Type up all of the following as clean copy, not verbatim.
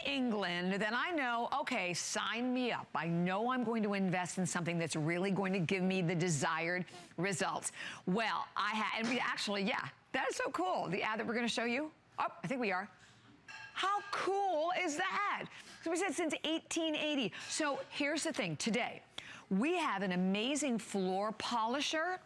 England, then I know, okay, sign me up. I know I'm going to invest in something that's really going to give me the desired results. Well, actually, yeah, that is so cool. The ad that we're going to show you. Oh, I think we are. How cool is that? So we said since 1880. So here's the thing, today, we have an amazing floor polisher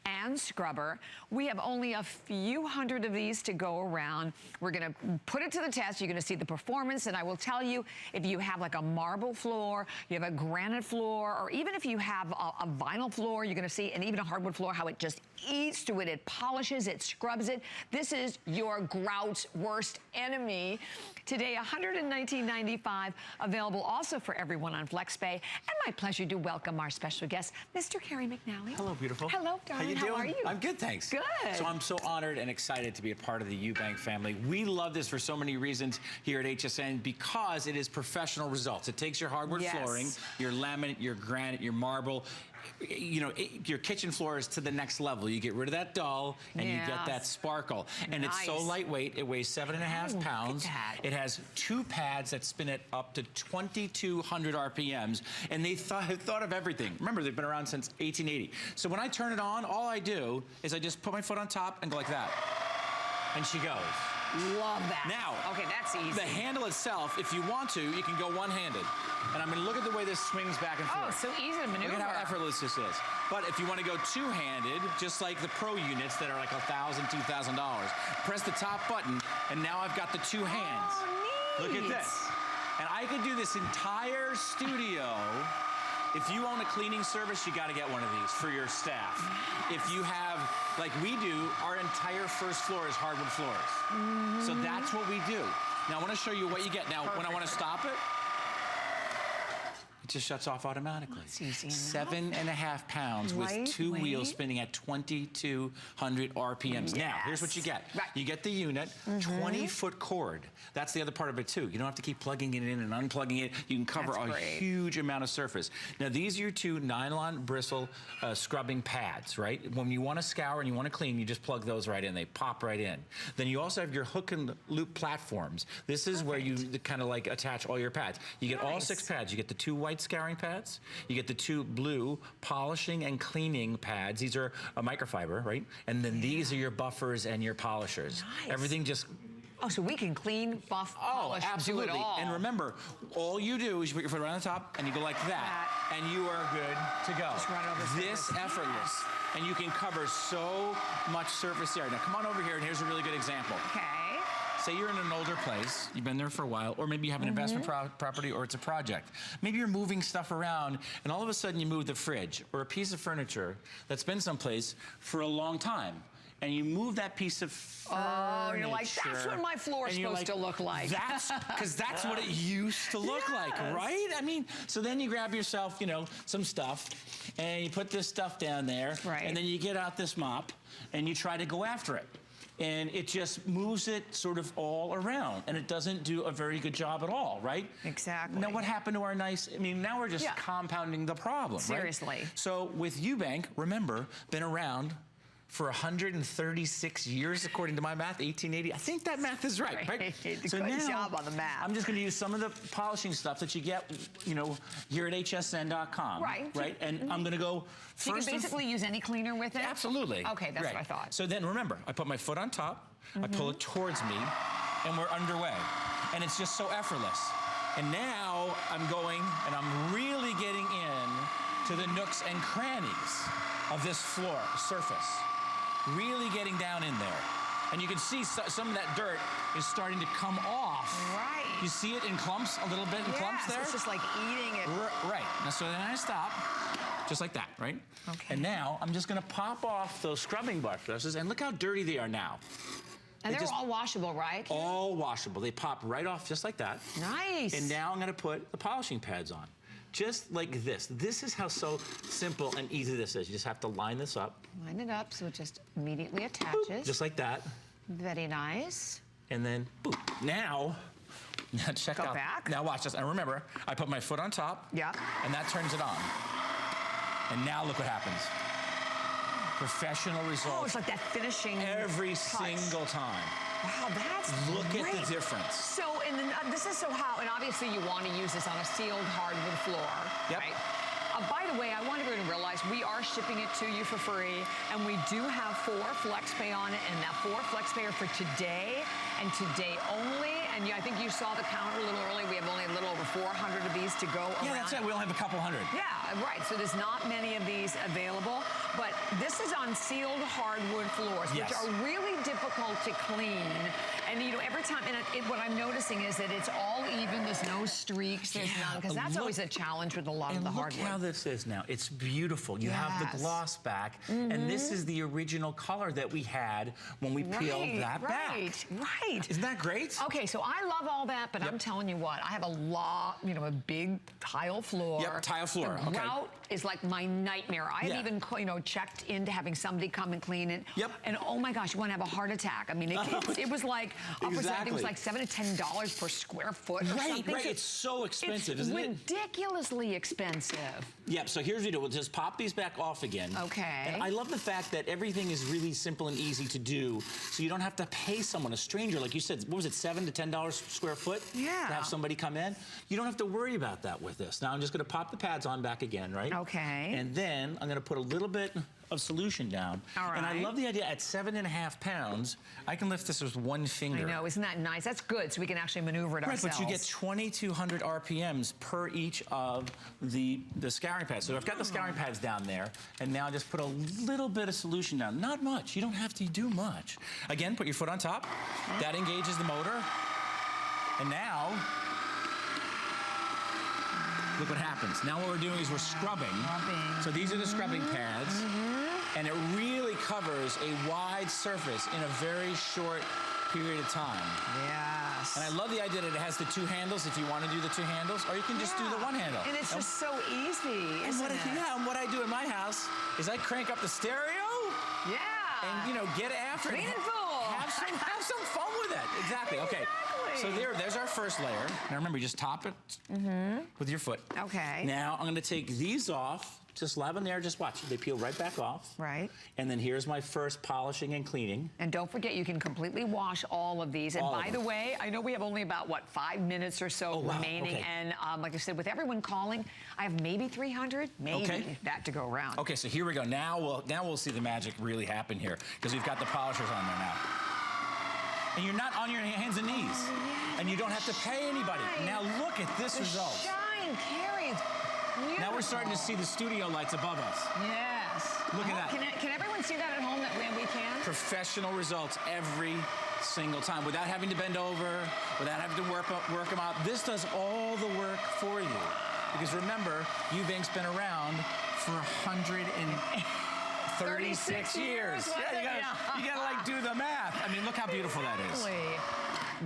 and scrubber. We have only a few hundred of these to go around. We're gonna put it to the test. You're gonna see the performance, and I will tell you, if you have like a marble floor, you have a granite floor, or even if you have a vinyl floor, you're gonna see, and even a hardwood floor, how it just eats to it. It polishes, it scrubs it. This is your grout's worst enemy. Today, $119.95, available also for everyone on FlexPay. And my pleasure to welcome our special guest, Mr. Kerry McNally. Hello, beautiful. Hello, darling. How are you? I'm good, thanks. Good. So I'm so honored and excited to be a part of the Ewbank family. We love this for so many reasons here at HSN because it is professional results. It takes your hardwood flooring, your laminate, your granite, your marble, you know, your kitchen floor is to the next level. You get rid of that dull and you get that sparkle. And it's so lightweight. It weighs 7.5 pounds. It has 2 pads that spin it up to 2,200 RPMs. And they thought of everything. Remember, they've been around since 1880. So when I turn it on, all I do is I just put my foot on top and go like that. And she goes. Love that. Now, okay, that's easy. The handle itself, if you want to, you can go one-handed. And I'm gonna look at the way this swings back and forth. Oh, so easy to maneuver. Look at how effortless this is. But if you want to go two-handed, just like the Pro units that are like $1,000, $2,000, press the top button, and now I've got the 2 hands. Oh, neat. Look at this. And I could do this entire studio. If you own a cleaning service, you got to get one of these for your staff. If you have, like we do, our entire first floor is hardwood floors. So that's what we do. Now I want to show you what you get. Now, when I want to stop it, it just shuts off automatically. That's easy enough. 7.5 pounds with 2 wheels spinning at 2,200 RPMs. Now, here's what you get. You get the unit, 20-foot cord. That's the other part of it too. You don't have to keep plugging it in and unplugging it. You can cover a huge amount of surface. Now, these are your 2 nylon bristle scrubbing pads, right? When you want to scour and you want to clean, you just plug those right in. They pop right in. Then you also have your hook and loop platforms. This is where you kind of like attach all your pads. You get all 6 pads. You get the 2 white scouring pads. You get the 2 blue polishing and cleaning pads. These are a microfiber, right? And then these are your buffers and your polishers. Everything just... Oh, so we can clean, buff, polish, absolutely. do it all. And remember, all you do is you put your foot right on the top and you go like that, and you are good to go. Just run over this effortless. And you can cover so much surface area. Now come on over here, and here's a really good example. Okay. Say you're in an older place, you've been there for a while, or maybe you have an investment property, or it's a project. Maybe you're moving stuff around, and all of a sudden you move the fridge or a piece of furniture that's been someplace for a long time. And you move that piece of furniture. Oh, you're like, that's what my floor is supposed to look like. That's, because that's what it used to look like, right? I mean, so then you grab yourself, you know, some stuff, and you put this stuff down there, and then you get out this mop, and you try to go after it. And it just moves it sort of all around, and it doesn't do a very good job at all, right? Exactly. Now, what happened to our nice, I mean, now we're just compounding the problem, Seriously. Right? So with Ewbank, remember, been around for 136 years, according to my math, 1880. I think that math is right? So good job on the math. I'm just going to use some of the polishing stuff that you get, you know, here at hsn.com. Right. And I'm going to go first. You can basically use any cleaner with it? Absolutely. Okay, that's what I thought. So then remember, I put my foot on top, I pull it towards me, and we're underway. And it's just so effortless. And now I'm going, and I'm really getting in to the nooks and crannies of this floor surface. Really getting down in there. And you can see some of that dirt is starting to come off. Right. You see it in clumps, a little bit in clumps there? It's just like eating it. Right. Now, so then I stop, just like that, right? Okay. And now I'm just gonna pop off those scrubbing brushes, and look how dirty they are now. And they're all washable, right? All washable. They pop right off just like that. Nice. And now I'm gonna put the polishing pads on. Just like this. This is how so simple and easy this is. You just have to line this up. Line it up so it just immediately attaches. Boop, just like that. Very nice. And then, boop. Now check out. Go back. Now watch this. And remember, I put my foot on top. Yeah. And that turns it on. And now look what happens. Professional results. Oh, it's like that finishing every single time. Wow, that's Look great. at the difference. So, this this is so how, and obviously you want to use this on a sealed hardwood floor, right? By the way, I want everyone to realize we are shipping it to you for free, and we do have 4 FlexPay on it, and that 4 FlexPay are for today and today only. And I think you saw the counter a little early. We have only a little over 400 of these to go around. Yeah, that's it. We only have a couple hundred. Yeah, right. So there's not many of these available. But this is on sealed hardwood floors, which are really difficult to clean. And, you know, every time, and what I'm noticing is that it's all even. There's no streaks. There's none. Because that's always a challenge with a lot of the hardwood. Look how this is now. It's beautiful. You have the gloss back. And this is the original color that we had when we peeled that back. Right. Isn't that great? Okay, so I love all that, but I'm telling you what, I have a lot, you know, a big tile floor. Yep, tile floor. The grout is like my nightmare. I have even, you know, checked into having somebody come and clean it. And oh my gosh, you want to have a heart attack. I mean, it was like, I think it was like $7 to $10 per square foot or something. Right, it's so expensive, isn't it? It's ridiculously expensive. Yep, so here's what we do. We'll just pop these back off again. Okay. And I love the fact that everything is really simple and easy to do, so you don't have to pay someone, a stranger, like you said, what was it, $7 to $10 square foot? To have somebody come in? You don't have to worry about that with this. Now I'm just gonna pop the pads on back again, right? Okay. And then I'm gonna put a little bit of solution down. All right. And I love the idea, at 7.5 pounds, I can lift this with one finger. I know, isn't that nice? That's good, so we can actually maneuver it ourselves. Right, but you get 2,200 RPMs per each of the scouring pads. So I've got the scouring pads down there, and now just put a little bit of solution down. Not much, you don't have to do much. Again, put your foot on top. That engages the motor. And now, look what happens. Now what we're doing is we're scrubbing. So these are the scrubbing pads. And it really covers a wide surface in a very short period of time. Yes. And I love the idea that it has the 2 handles if you want to do the 2 handles, or you can just do the 1 handle. And it's just so easy, isn't it? And what I do in my house is I crank up the stereo. And, you know, get after it. Clean and full. Have some fun with it. Exactly. Okay. So there's our first layer. Now remember, you just top it with your foot. Okay. Now I'm going to take these off. Just leave them there. Just watch. They peel right back off. Right. And then here's my first polishing and cleaning. And don't forget, you can completely wash all of these. And by the way, I know we have only about, what, 5 minutes or so remaining. Okay. And like I said, with everyone calling, I have maybe 300, maybe that to go around. Okay, so here we go. Now we'll see the magic really happen here, because we've got the polishers on there now. And you're not on your hands and knees. And you don't have to pay anybody. Now look at this result. Shine, Carrie. Beautiful. Now we're starting to see the studio lights above us. Yes. Look at that. Can everyone see that at home that we can? Professional results every single time, without having to bend over, without having to work them out. This does all the work for you. Because remember, Ewbank's been around for 136 years. Yeah, you gotta like do the math. I mean, look how beautiful that is.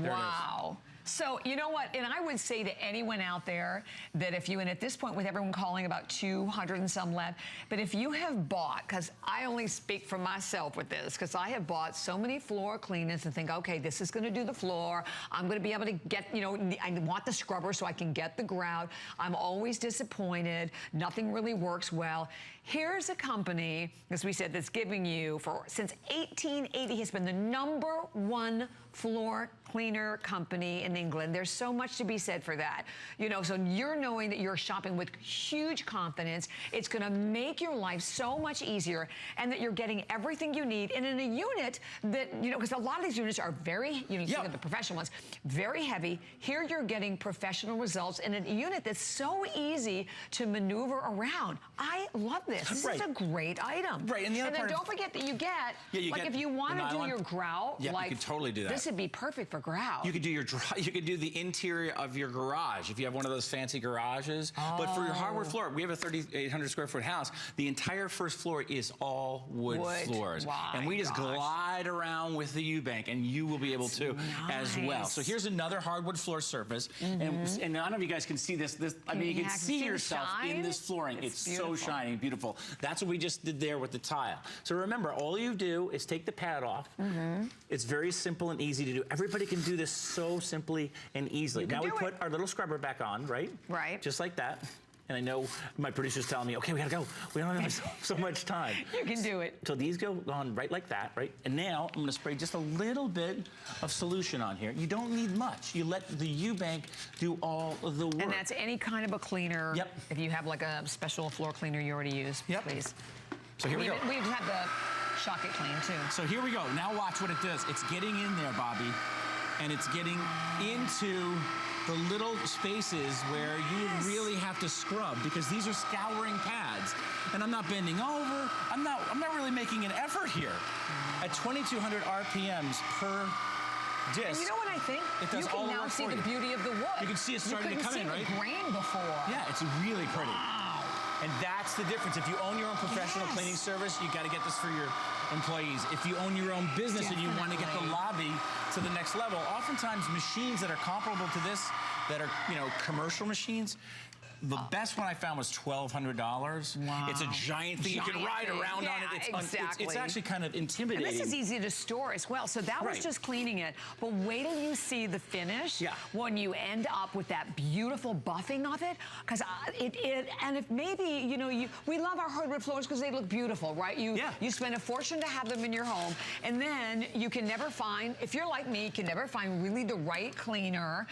Wow. So, you know what, and I would say to anyone out there that if you, and at this point with everyone calling about 200 and some left, but if you have bought, because I only speak for myself with this, because I have bought so many floor cleaners and think, okay, this is gonna do the floor, I'm gonna be able to get, you know, I want the scrubber so I can get the grout, I'm always disappointed, nothing really works well. Here's a company, as we said, that's giving you, since 1880, has been the #1 floor cleaner company in England. There's so much to be said for that. You know, so you're knowing that you're shopping with huge confidence. It's gonna make your life so much easier, and that you're getting everything you need, and in a unit that, you know, because a lot of these units are very, you know, you think of the professional ones, very heavy. Here you're getting professional results in a unit that's so easy to maneuver around. I love this. This is a great item. Right, and the other part, then don't forget that you get, like if you want to do your grout, like you could totally do that. This would be perfect for grout. You could do you could do the interior of your garage if you have one of those fancy garages. But for your hardwood floor, we have a 3,800 square foot house. The entire first floor is all wood floors. And we just glide around with the Ewbank, and you will be able to as well. So here's another hardwood floor surface. And none of you guys can see this. I mean, you can see yourself in this flooring. It's so shiny, beautiful. That's what we just did there with the tile. So remember, all you do is take the pad off. It's very simple and easy to do. Everybody can do this so simply and easily. Now we put our little scrubber back on, right? Right. Just like that. and I know my producer's telling me, okay, we gotta go. We don't have so much time. You can do it. So these go on right like that, right? And now I'm gonna spray just a little bit of solution on here. You don't need much. You let the Ewbank do all of the work. And that's any kind of a cleaner. Yep. If you have like a special floor cleaner you already use, please. So here we go. We have the Shock It Clean too. So here we go. Now watch what it does. It's getting in there, Bobby, and it's getting into the little spaces where you really have to scrub, because these are scouring pads. And I'm not bending over. I'm not really making an effort here. At 2,200 RPMs per disc. And you know what I think? It does all the work for you. You can now see the beauty of the wood. You can see it starting to come in, right? You couldn't see the grain before. Yeah, it's really pretty. Wow. And that's the difference. If you own your own professional cleaning service, you got to get this for your employees. If you own your own business and you want to get the lobby to the next level, oftentimes machines that are comparable to this, that are, you know, commercial machines, the best one I found was $1,200. Wow. It's a giant thing. You can ride around on it. It's actually kind of intimidating. And this is easy to store as well. So that was just cleaning it. But wait till you see the finish when you end up with that beautiful buffing of it. Because and if maybe, you know, we love our hardwood floors because they look beautiful, right? You spend a fortune to have them in your home. And then you can never find, if you're like me, you can never find really the right cleaner.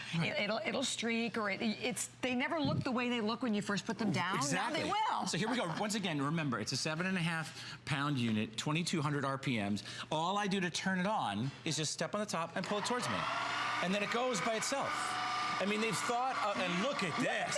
It'll streak, or they never look the way they look when you first put them down. Exactly. Now they will. So here we go. Once again, remember, it's a 7.5 pound unit, 2,200 RPMs. All I do to turn it on is just step on the top and pull it towards me. And then it goes by itself. I mean, they've thought, and look at this.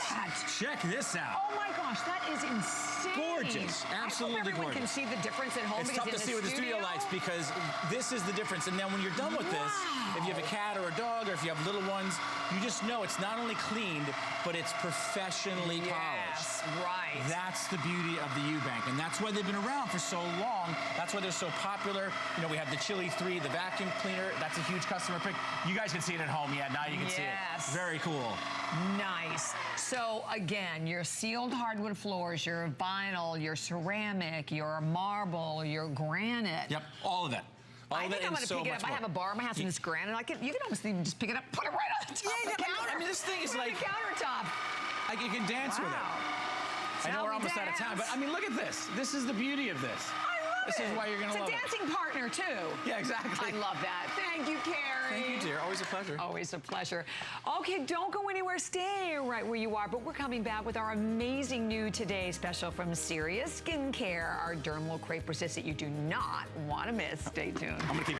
Check this out. Oh my gosh, that is insane. Gorgeous, absolutely gorgeous. Everyone can see the difference at home. It's tough to see with the studio lights, because this is the difference. And then when you're done with this, if you have a cat or a dog, or if you have little ones, you just know it's not only cleaned, but it's professionally polished. Right. That's the beauty of the Ewbank, and that's why they've been around for so long. That's why they're so popular. You know, we have the Chili 3, the vacuum cleaner. That's a huge customer pick. You guys can see it at home. Yeah, now you can see it. Very cool. Nice. So again, your sealed hardwood floors, your vinyl, your ceramic, your marble, your granite. Yep, all of that. I think I'm going to pick it up. I have a bar in my house and it's granite. You can almost even just pick it up, put it right on the top of the counter. I mean, this thing is like the countertop. Like you can dance with it. I know we're almost out of time, but I mean, look at this. This is the beauty of this. This is why you're going to love it. It's a dancing partner, too. Yeah, exactly. I love that. Thank you, Carrie. Thank you, dear. Always a pleasure. Always a pleasure. Okay, don't go anywhere. Stay right where you are. But we're coming back with our amazing new Today special from Serious Skincare, our dermal crepe resist that you do not want to miss. Stay tuned. I'm going to keep